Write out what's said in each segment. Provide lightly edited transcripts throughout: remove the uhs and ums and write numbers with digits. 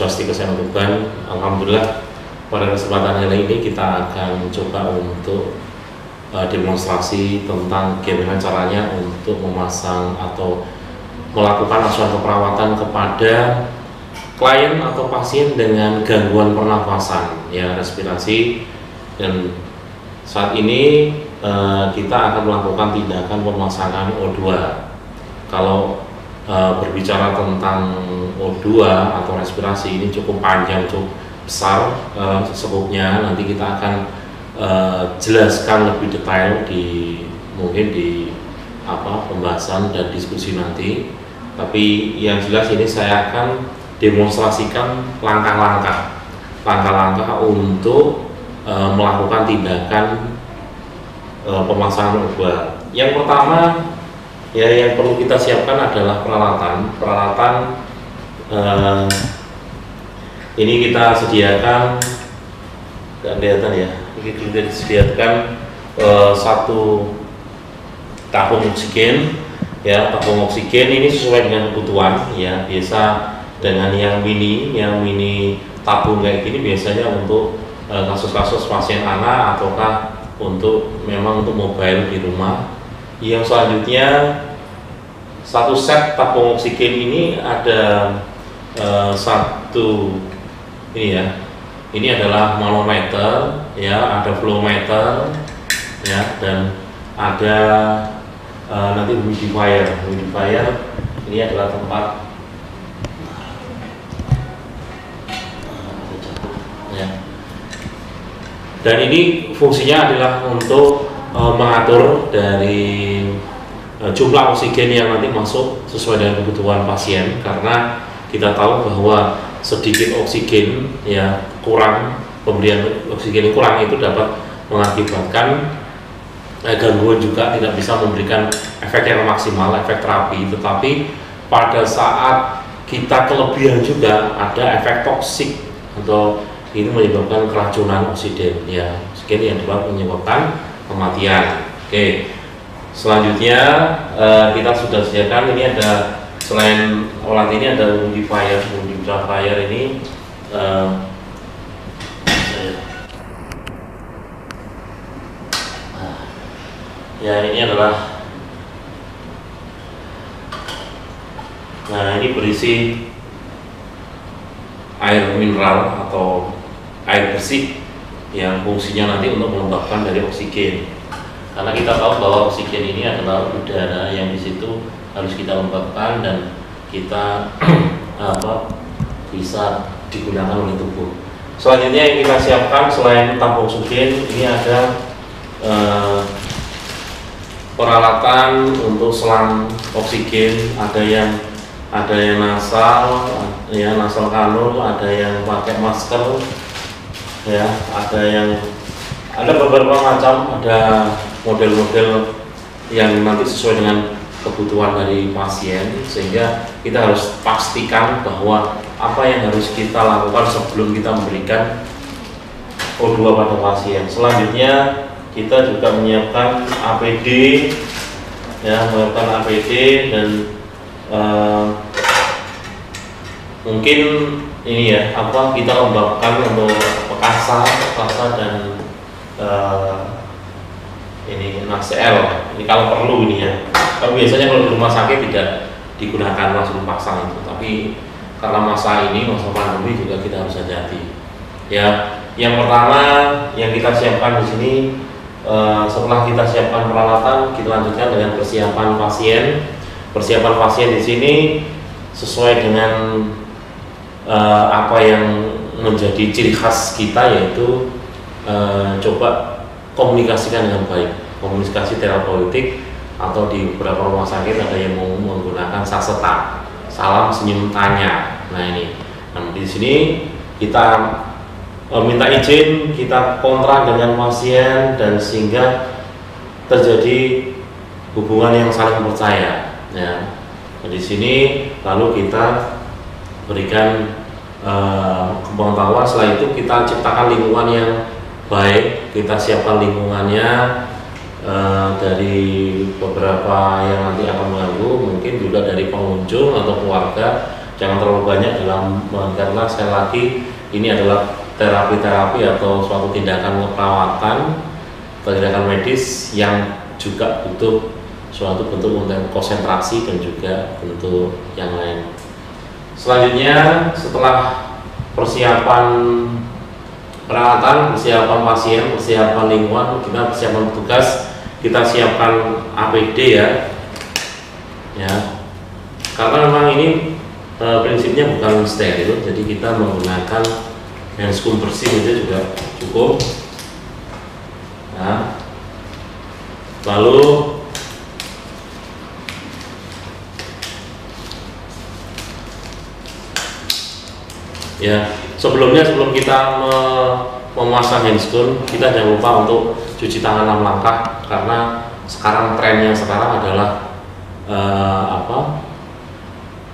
Swastika Kesayangan Tuban. Alhamdulillah pada kesempatan kali ini kita akan coba untuk demonstrasi tentang bagaimana caranya untuk memasang atau melakukan asuhan keperawatan kepada klien atau pasien dengan gangguan pernafasan, ya, respirasi. Dan saat ini kita akan melakukan tindakan pemasangan O2. Kalau berbicara tentang O2 atau respirasi ini cukup panjang, cukup besar skopnya. Nanti kita akan jelaskan lebih detail mungkin di pembahasan dan diskusi nanti. Tapi yang jelas ini saya akan demonstrasikan langkah-langkah untuk melakukan tindakan pemasangan O2. Yang pertama, ya, yang perlu kita siapkan adalah peralatan. Ini kita sediakan, nggak kelihatan ya, ini kita disediakan satu tabung oksigen, ya. Tabung oksigen ini sesuai dengan kebutuhan, ya. Biasa dengan yang mini tabung kayak gini biasanya untuk kasus-kasus pasien anak ataukah memang untuk mobile di rumah. Yang selanjutnya, satu set tabung oksigen ini ada satu ini, ya. Ini adalah manometer, ya, ada flow meter, ya, dan ada nanti humidifier. Ini adalah tempat, ya. Dan ini fungsinya adalah untuk mengatur dari jumlah oksigen yang nanti masuk sesuai dengan kebutuhan pasien, karena kita tahu bahwa sedikit oksigen, ya, kurang, pemberian oksigen yang kurang itu dapat mengakibatkan gangguan, juga tidak bisa memberikan efek yang maksimal, efek terapi. Tetapi pada saat kita kelebihan juga ada efek toksik, atau ini menyebabkan keracunan oksigen, ya, oksigen yang dapat menyebabkan kematian. Oke, selanjutnya kita sudah sediakan, ini ada, selain alat ini ada humidifier ini ya, ini adalah, nah, ini berisi air mineral atau air bersih yang fungsinya nanti untuk melembabkan dari oksigen, karena kita tahu bahwa oksigen ini adalah udara yang di situ harus kita lembabkan dan kita bisa digunakan oleh tubuh. Selanjutnya yang kita siapkan selain tabung oksigen, ini ada peralatan untuk selang oksigen, ada yang nasal, ya, nasal kanul, ada yang pakai masker, ya, ada beberapa macam, ada model-model yang nanti sesuai dengan kebutuhan dari pasien, sehingga kita harus pastikan bahwa apa yang harus kita lakukan sebelum kita memberikan O2 pada pasien. Selanjutnya kita juga menyiapkan APD, ya, dan mungkin ini, ya, kita lembabkan untuk pekasa dan ini NaCl. Ini kalau perlu ini, ya. Tapi biasanya kalau di rumah sakit tidak digunakan langsung pasang itu, tapi karena masa pandemi juga kita harus hati-hati, ya. Yang pertama yang kita siapkan di sini, setelah kita siapkan peralatan, kita lanjutkan dengan persiapan pasien. Persiapan pasien di sini sesuai dengan apa yang menjadi ciri khas kita, yaitu coba komunikasikan dengan baik, komunikasi terapeutik, atau di beberapa rumah sakit ada yang mau menggunakan sasetan, salam senyum tanya. Nah, ini, di sini kita minta izin, kita kontrak dengan pasien, dan sehingga terjadi hubungan yang saling percaya, ya. Di sini lalu kita berikan pengetahuan. Setelah itu kita ciptakan lingkungan yang baik, kita siapkan lingkungannya dari beberapa yang nanti akan mengganggu, mungkin juga dari pengunjung atau keluarga, jangan terlalu banyak karena sekali lagi ini adalah terapi-terapi atau suatu tindakan perawatan, tindakan medis yang juga butuh suatu bentuk konsentrasi dan juga bentuk yang lain. Selanjutnya, setelah persiapan perawatan, persiapan pasien, persiapan lingkungan, kita persiapan petugas, kita siapkan APD ya, karena memang ini prinsipnya bukan steril, jadi kita menggunakan handscoon bersih itu juga cukup. Nah, lalu ya, sebelum kita memasang handscoon, kita jangan lupa untuk cuci tangan 6 langkah, karena sekarang trennya adalah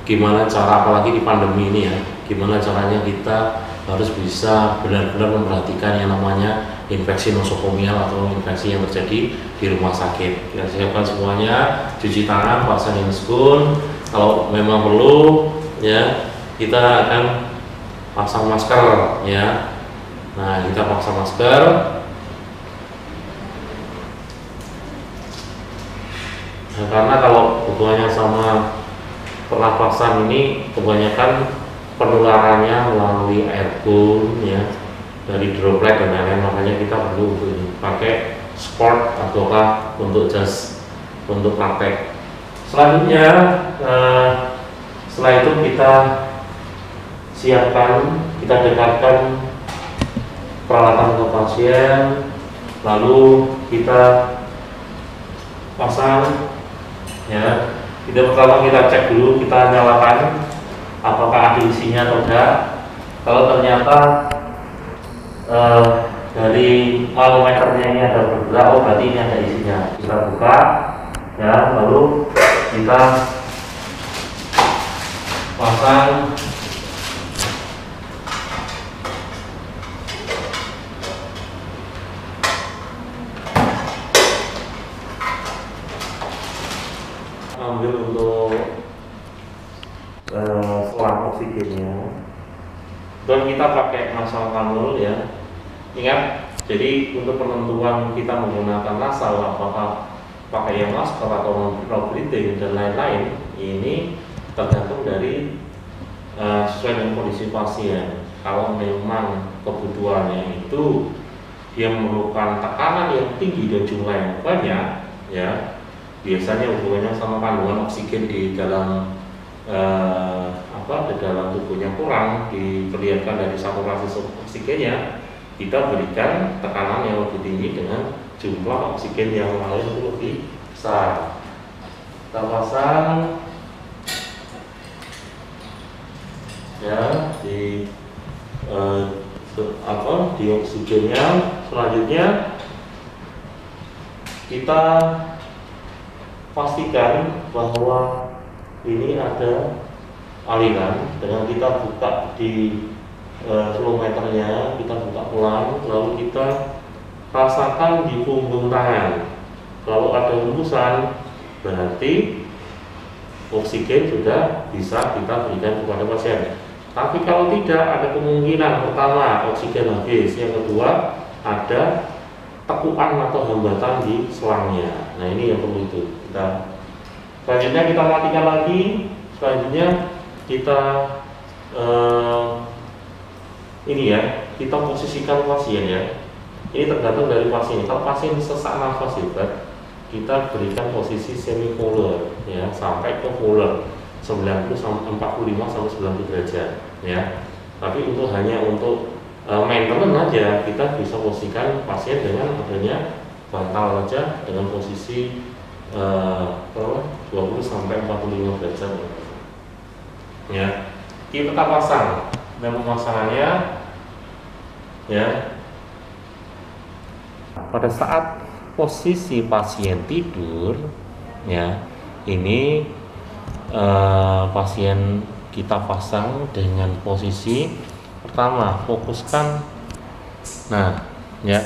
gimana cara, apalagi di pandemi ini ya, gimana caranya kita harus bisa benar-benar memperhatikan yang namanya infeksi nosokomial atau infeksi yang terjadi di rumah sakit. Kita siapkan semuanya, cuci tangan, pasang handscoon, kalau memang perlu ya kita akan pasang masker ya. Nah, kita pasang masker. Nah, karena kalau hubungannya sama pernapasan ini kebanyakan penularannya melalui airborne ya, dari droplet dan lain-lain, makanya kita perlu pakai sport ataukah untuk untuk praktek. Selanjutnya setelah itu kita siapkan, kita dekatkan peralatan ke pasien, lalu kita pasang ya. Pertama kita cek dulu, kita nyalakan apakah ada isinya atau tidak. Kalau ternyata dari manometernya ini ada bergerak, oh berarti ini ada isinya. Kita buka ya, lalu kita pasang ambil untuk selang oksigennya, dan kita pakai nasal kanul ya. Ingat, jadi untuk penentuan kita menggunakan nasal, apakah pakai yang masker atau non breathing dan lain-lain, ini tergantung dari sesuai dengan kondisi pasien. Kalau memang kebutuhannya itu dia memerlukan tekanan yang tinggi dan jumlah yang banyak ya, biasanya hubungannya sama kandungan oksigen di dalam di dalam tubuhnya kurang, diperlihatkan dari saturasi oksigennya, kita berikan tekanan yang lebih tinggi dengan jumlah oksigen yang lain itu lebih besar. Kita pasang ya di di oksigennya. Selanjutnya kita pastikan bahwa ini ada aliran dengan kita buka di flow meternya, kita buka pelan, lalu kita rasakan di punggung tangan. Kalau ada hembusan, berarti oksigen sudah bisa kita berikan kepada pasien. Tapi kalau tidak, ada kemungkinan pertama oksigen habis, yang kedua ada tekuan atau hambatan di selangnya. Nah, ini yang perlu itu. Selanjutnya kita matikan lagi. Selanjutnya kita ini ya, kita posisikan pasien ya. Ini tergantung dari pasien. Kalau pasien sesak nafas hebat, kita berikan posisi semipolar ya, sampai ke polar 90 sampai 45 sampai 90 derajat ya. Tapi hanya untuk maintenance aja, kita bisa posisikan pasien dengan adanya bantal aja dengan posisi 20 sampai 45 derajat ya. Kita pasang, dan pemasangannya ya, pada saat posisi pasien tidur ya, ini pasien kita pasang dengan posisi pertama, fokuskan. Nah ya,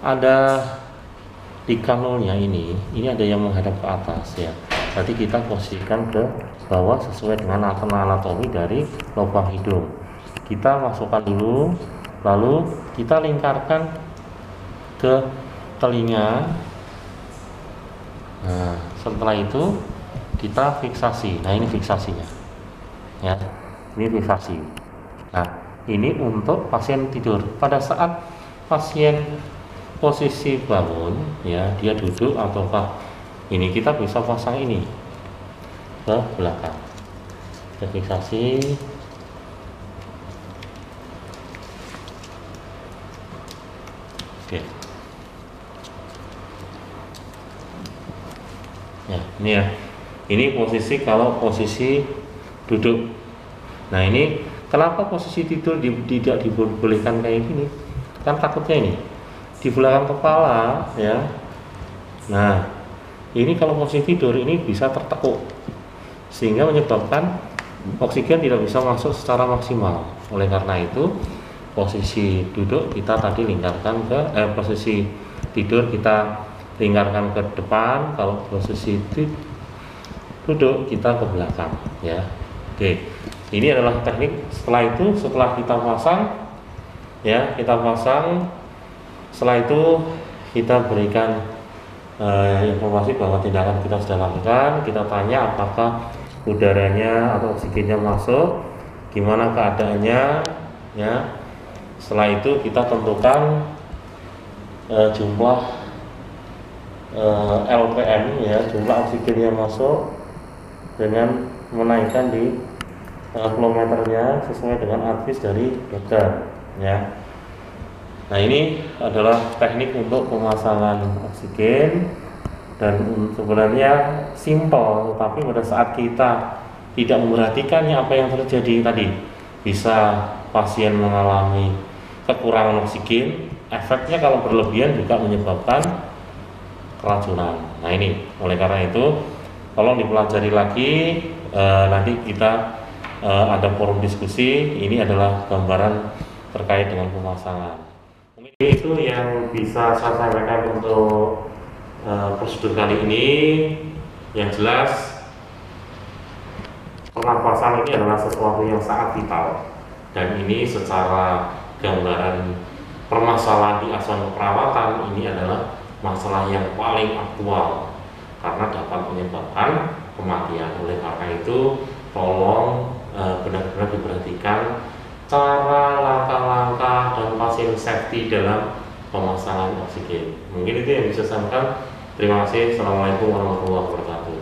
ada di kanulnya ini ada yang menghadap ke atas ya. Jadi kita posisikan ke bawah sesuai dengan anatomi dari lubang hidung. Kita masukkan dulu, lalu kita lingkarkan ke telinga. Nah, setelah itu kita fiksasi. Nah, ini fiksasinya, ya. Ini fiksasi. Nah, ini untuk pasien tidur. Pada saat pasien posisi bangun, ya, dia duduk ataukah ini, kita bisa pasang ini ke belakang. Kita fiksasi. Oke. Ya, ini ya. Ini posisi kalau posisi duduk. Nah, ini kenapa posisi tidur tidak dibolehkan kayak gini? Kan takutnya ini di belakang kepala, ya. Nah, ini kalau posisi tidur ini bisa tertekuk sehingga menyebabkan oksigen tidak bisa masuk secara maksimal. Oleh karena itu, posisi duduk kita tadi lingkarkan ke posisi tidur kita lingkarkan ke depan, kalau posisi duduk kita ke belakang, ya. Oke, ini adalah teknik. Setelah itu, setelah kita pasang, ya, kita pasang. Setelah itu kita berikan informasi bahwa tindakan kita sudah lakukan. Kita tanya apakah udaranya atau oksigennya masuk, gimana keadaannya, ya. Setelah itu kita tentukan jumlah LPM, ya, jumlah oksigen yang masuk dengan menaikkan di kilometernya sesuai dengan advis dari dokter, ya. Nah, ini adalah teknik untuk pemasangan oksigen dan sebenarnya simpel, tapi pada saat kita tidak memperhatikannya apa yang terjadi tadi, bisa pasien mengalami kekurangan oksigen. Efeknya kalau berlebihan juga menyebabkan keracunan. Nah, ini oleh karena itu tolong dipelajari lagi. Nanti kita ada forum diskusi. Ini adalah gambaran terkait dengan pemasangan. Mungkin itu yang bisa saya sampaikan untuk prosedur kali ini. Yang jelas, pernapasan ini adalah sesuatu yang sangat vital, dan ini secara gambaran permasalahan di asuhan keperawatan ini adalah masalah yang paling aktual karena dapat menyebabkan kematian. Oleh karena itu, tolong benar-benar diperhatikan cara, langkah-langkah, dan pasien safety dalam pemasangan oksigen. Mungkin itu yang bisa saya sampaikan. Terima kasih. Assalamualaikum warahmatullahi wabarakatuh.